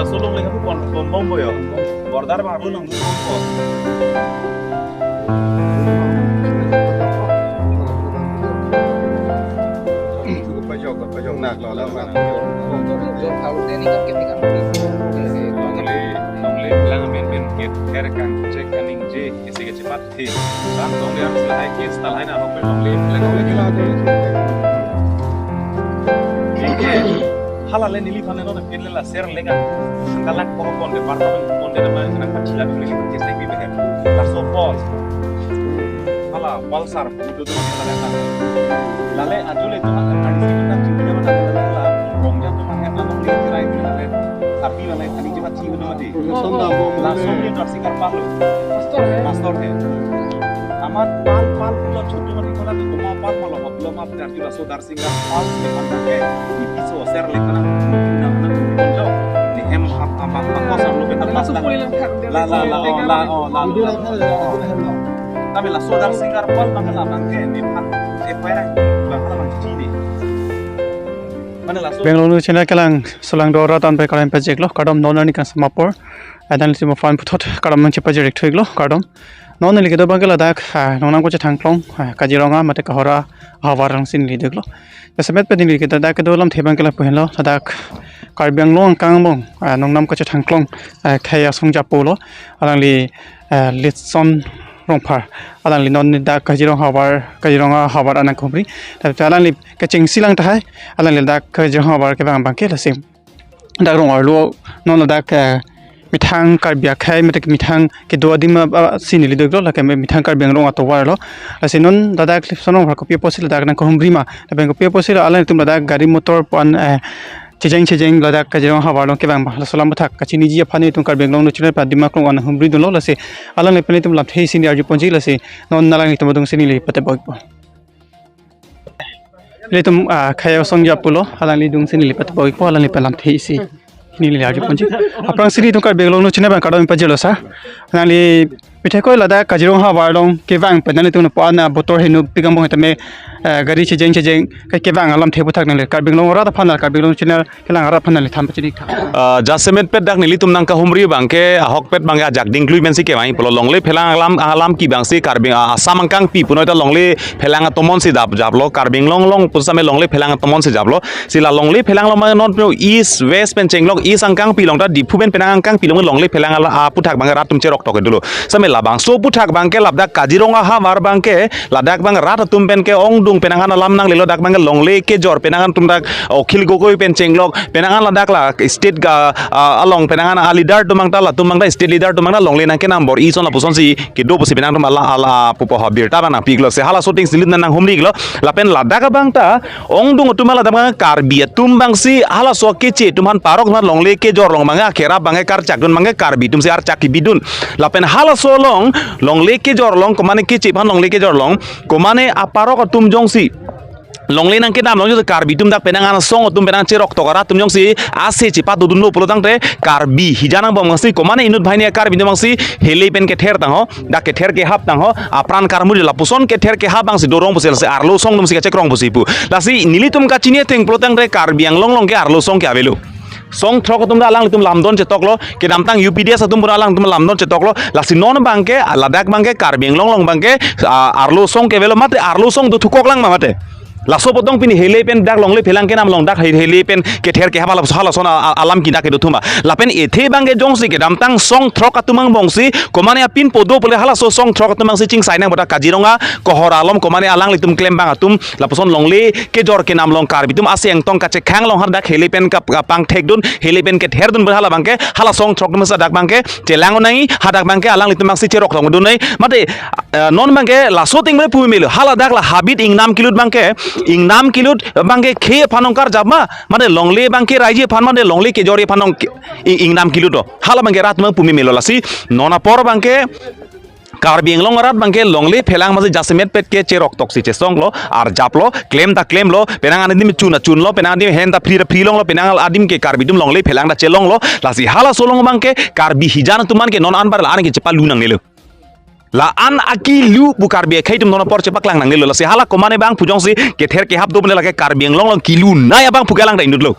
sulung lagi aku bom boyo. Bordar bang aku nang bom. Cukup pajok nak lah kan. Longle bilang men get kan cek kaning je isi ke cepat thi. Bang dong dia selesai ke setelah ini Ahok longle lagi lagi. Halal ini lihat nih orang kiri lah ser lega. Angkalan pokok de partamen konde de mana nak kecil lagi lagi kes lagi behem. Langsung pos. Halal walsar itu tuh kita lihat. Lalu ajul itu ada di sini nak juga mana ada rongnya tuh mana ada longle tirai itu lalu. Tapi lalu tadi cepat cium dulu mati. Langsung dia Sarsing palu. Pastor he. Amat pal pulau cuci mati kalau tu cuma pal malah pulau mati dari tu Sarsing pal sekarang ke itu ser lekana nak di hem apa kosan lu betul pas tapi lah Sarsing pal bangla bangke di pan sepera bangla bangci ni. Bengaluru china kelang solang dora tan pe kalam pe jeklo kadam nonani kan samapor adan limo fan puthot kadam nang chepa jerek thoiglo kadam nonali kedo bangala dak nonam ko che thangklong Kaziranga mate Kahora hawarang sin lideglo semet pe din likita dak kedo lam thebang kala pohelo dak karbyang long kangbong nongnam ko che thangklong khaya sungja polo alangli Litsong Rongphar alang li non da Kaziranga hawar anak khomri ta alang li kaching silang ta hai alang li da Kaziranga hawar ke bang ke lasim da rong arlo non da ka mithang karbia khai mate mithang ke do adim sinili deglo la ke mithang karbyang rong ato war lo asinon da da clip sonong ko pe posil da na khomri ma da bang ko pe posil alang tum da gari motor pan chejeng ladak Kaziranga hawar lo ke bang la solam thak kachini ji phani tum karbeng long no chune pa dimak long an humri dun lo la se alang le pele tum la thei sin arju ponji la se non nalang tum dong sin le pate bog le tum khaya song ja pulo alang li dung sin le pate bog po alang le pelam thei si ni le arju ponji aprang sini tum karbeng long no chune bang kadam pa jelo sa alang li pithai ko ladak Kaziranga hawar long ke bang penani tum pa na botor henu pigam bo tame gari chejeng ke bang alam thebu thak nale karbeng long ra da phanal karbeng long chine kelang ra phanal tham pachini jasemet pet dak nili tum nang Kahumri bangke Ahok pet bangke ajak dingklui mensi ke mai polo longle phelang alam ki bangsi karbeng asam angkang pi puno ta longle phelang tomon si japlo karbeng long pusame longle phelang tomon si japlo sila longle phelang long non pro east west pen chenglok east angkang pi long ta dipu pen penang angkang pi long longle phelang ala puthak bangke rat tum cherok tok dulu same labang so puthak bangke labdak Kaziranga hawar bangke ladak bang rat tum pen ke ong dung penangan alam nang lelo dak bangke longle ke jor penangan tum dak okhil gogoi pen chenglok penangan ladak la state ga along penangan leader tumang ta la tumang da state leader tumang da longle nang ke number ison la puson si ke do pusi penang tum ala pupo habir ta bana piglo se hala shooting silit nang humri glo la pen ladak bang ta ong dung tumala da bang karbi tumbang si hala so ke che tumhan parok na longle ke jor long manga khera bange kar chak dun mange karbi tum se ar chaki bidun la pen hala so long longle ke jor long ko mane ke che phan longle ke jor long ko mane aparok tum jong si longle nang ke nam long karbi tum dak penangan song tum penang cherok tokara tum jong si ase ci patu dun no polotang te karbi hijana bom ngasi ko mane inut bhaine karbi tum si hele pen ke ther tang ho dak ke ther ke hap tang ho apran karmuri la puson ke ther ke hap bang si dorong pusel se arlo song tum si ke chekrong pusi pu lasi nili tum ka chini teng polotang te karbi ang long ke arlo song ke avelu song throk tum alang tum lamdon cetok lo ke damtang UPDS tum alang tum lamdon cetok lo lasi non bangke ladak bangke karbeng long bangke arlo song ke velo mate arlo song du thukok lang mate laso potong pini hele pen dak longle phelang ke nam long dak hele pen ke ther ke habala hala sona alam ki dak ke thuma lapen ethe bangge jongsi ke damtang song throk atumang bongsi komane apin podo pole hala so song throk atumang si ching sainang bota Kaziranga Kahora alom komane alang litum klem bang atum laposon longle ke jor ke nam long kar bitum ase eng tong ka che khang long har dak hele pen ka pang thek dun hele pen ke ther dun hala bangke hala song throk dum sa dak bangke telang nai hadak bangke alang litum si cherok thong dun nei mate non bangke laso ting me pu mil hala dak la habit ing nam kilut bangke ingnam kilut bangke khe phanongkar jabma mane longle bangke raije phan mane longle ke jori phanong ingnam kilut hala bangke rat ma pumi melolasi nona por bangke karbi englong rat bangke longle phelang maji jasemet pet ke cherok toksi che songlo ar japlo claim lo penang adim chun lo penang adim hen da free long lo penang adim ke karbi dum longle phelang da chelong lo lasi hala solong bangke karbi hijana tuman ke non anbar la an ke chepa lunang nelo la an aki lu bukar be khaitum nona por cepak lang nang lo si hala komane bang pujong si ke ther ke hap do bne la ke karbeng long kilu na ya bang pugalang da indut lo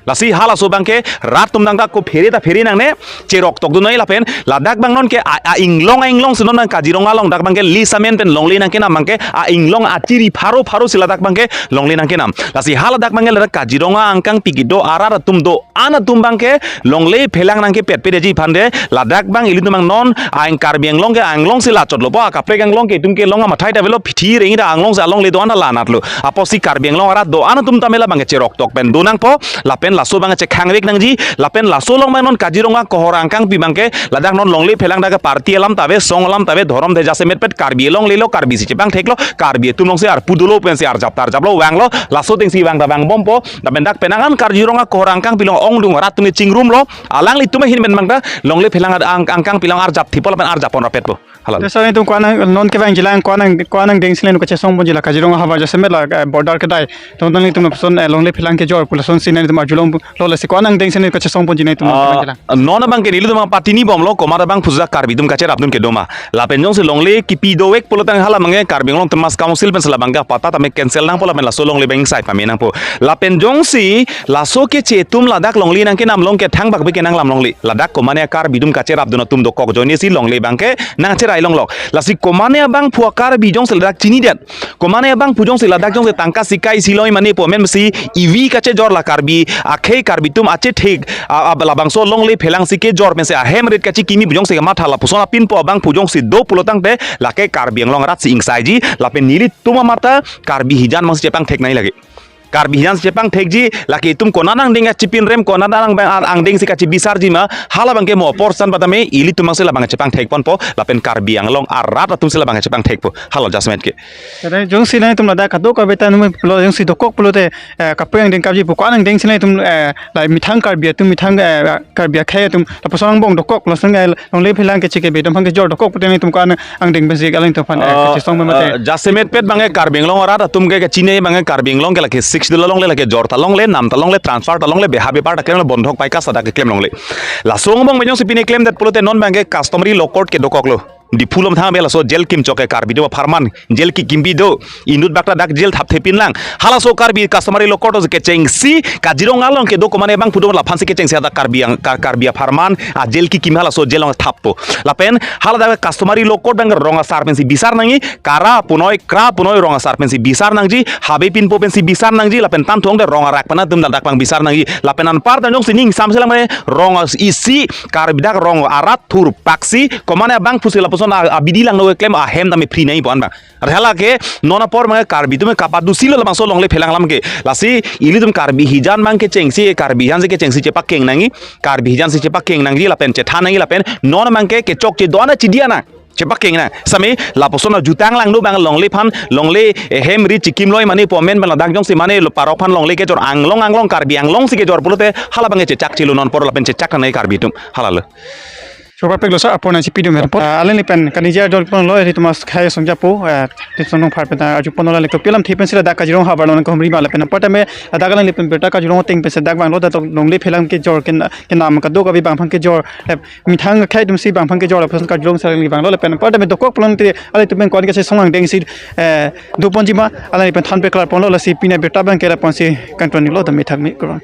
lasi hala so bangke rat tum nang ko feri nang ne cherok tok du noi lapen ladak bang non ke inglong sinon nang Kaziranga long dak bangke li samen pen longle nang ke nam bangke inglong achiri pharo sila dak bangke longle nang ke nam lasi hala dak bangke la Kaziranga angkang pigido arar tum do ana tum bangke longle phelang nang ke pet ji phande ladak bang ilu tumang non ang karbiang long ke anglong sila chotlo pa kapre anglong ke tum ke longa mathai ta velo phithi rengi da anglong sa long le do ana la natlo aposi karbiang long ara do ana tum tamela bangke cherok tok pen do nang po lapen laso bangke che khangwek nang ji lapen laso long non Kaziranga Kahora angkang pi bangke ladak non longle phelang daga parti alam tabe song alam tabe dhorom de jase met pet karbi long lelo karbi si bang theklo karbi tum long se ar pudulo pen se ar japlo wanglo laso ting si wang da bang bompo da bendak penangan Kaziranga Kahora angkang pilong ong dung rat tum chingrum lo alang li tum hin ben bangda longle phelang angkang pilong ar jap thipol pen ar japon rapet po halal so tum Koan non ke bang jilang Koan ding silen ko che song bon jila Kaziranga haba jase met la border ke dai tum don li tum son longle phelang ke jor pulason sinen tum julong lo le se Koan ding silen ko che song bon jinai tum non bang ke nilu tum patini bom lo komara bang puza karbi tum kache rapdun ke doma lapen jong se longle ki pido wek polotang hala mange karbi long temas council pen sala bangga pata tame cancel nang pola men la solong le bang sai pame nang po lapen jong si laso ke che tum ladak longli nang ke nam long ke thang bak be ke nang lam longli ladak komane karbi dum kache rapdun tum do kok joni si longle bang ke nang che rai long lok lasi komane bang phua karbi jong se ladak chini det komane bang pujong se ladak jong se tangka sikai siloi mane po men si ev kache jor la karbi akhe karbi tum ache thik abala bang so longle phelang si ke jor men se ahem ret kachi kimi bujong se ma thala pusona pin po bang pujong si do pulotang te lake karbi long rat si ingsai ji lapen nili tuma mata karbi hijan mang si jepang thek nai lagi karbi hijan jepang thek ji laki tum konanang dinga chipin rem konanang bang ang ding si kachi bisar ji ma hala bang ke mo porsan batame ili tumang se la bang jepang thek pon po lapen karbi ang long arat tum se la bang jepang thek po halo jasmet ke Jadi jong si nai tum lada kado ka beta num plo jong si dokok plo te kapeng ding kabji Koan ding si nai tum lai mithang karbi tum mithang karbi khay tum la pasang bong dokok la sang longle phelang ke chike betum phang ke jor dokok pute nai tum Koan ang ding besi galing tum phan ke song mate jasmet pet bang karbi long arat tum ke chine bang karbi long ke la ke 6 long le la ke jor ta long le nam ta long le transfer ta long le behabe par ta ke bondhok pai ka sada ke claim long le la song bong bejong sipine claim that plote non bang ke customary law court ke dokok lo di phulom thang bela so jel kim choke karbi do farman jel ki kimbi do inut bakta dak jel thap thepin lang hala so karbi customary lokoto ke chengsi Kaziranga long ke do komane bang pudom la phansi ke chengsi da karbi farman a jel ki kim hala so jelong thappo lapen hala da customary lokot bang ronga sarpensi bisar nangi kara punoi ronga sarpensi bisar nangji habe pin po pensi bisar nangji lapen tam thong de ronga rak pana dum dak bang bisar nangji lapen an par tanjong sining samselang mane ronga isi karbi dak ronga arat thur paksi komane bang pusila son abidi lang no claim a hem da me free nai bon ba rela ke nona por ma karbi tum kapa du silo lam so longle phelang lam ke lasi ili tum karbi hijan mang ke chengsi karbi han se ke chengsi che pakeng nangi karbi hijan se che pakeng nangi lapen che tha nangi lapen nona mang ke chok che dona chidiana cepak keng na sami laposona jutang lang do bang longle phan longle hem ri chikim loi mani pomen bang dang jong si mane parok phan longle ke jor anglong karbi anglong si ke jor pulote hala bang che chak chilu non por lapen che chak nai karbi tum halal so pa peglo sa apona si pidu mer pot alen lipen kanija dol pon lo ri tumas khai songja po Litsong phar peta aju ponola le ko pilam thipen sila da Kaziranga haba lon ko humri ma lepen pata me da galang lipen beta Kaziranga ting pe se dak bang lo da longle phelang ke jor ke nam ka do ka bi bang phang ke jor mithang khai dum si bang phang ke jor la phasan Kaziranga sa li bang lo lepen pata me dokok plon te ale tumen kon ke se songang deng si do ponji ma ale lipen than pe klar pon lo la si pina beta bang ke ra pon si kanton ni lo da mithang mi kron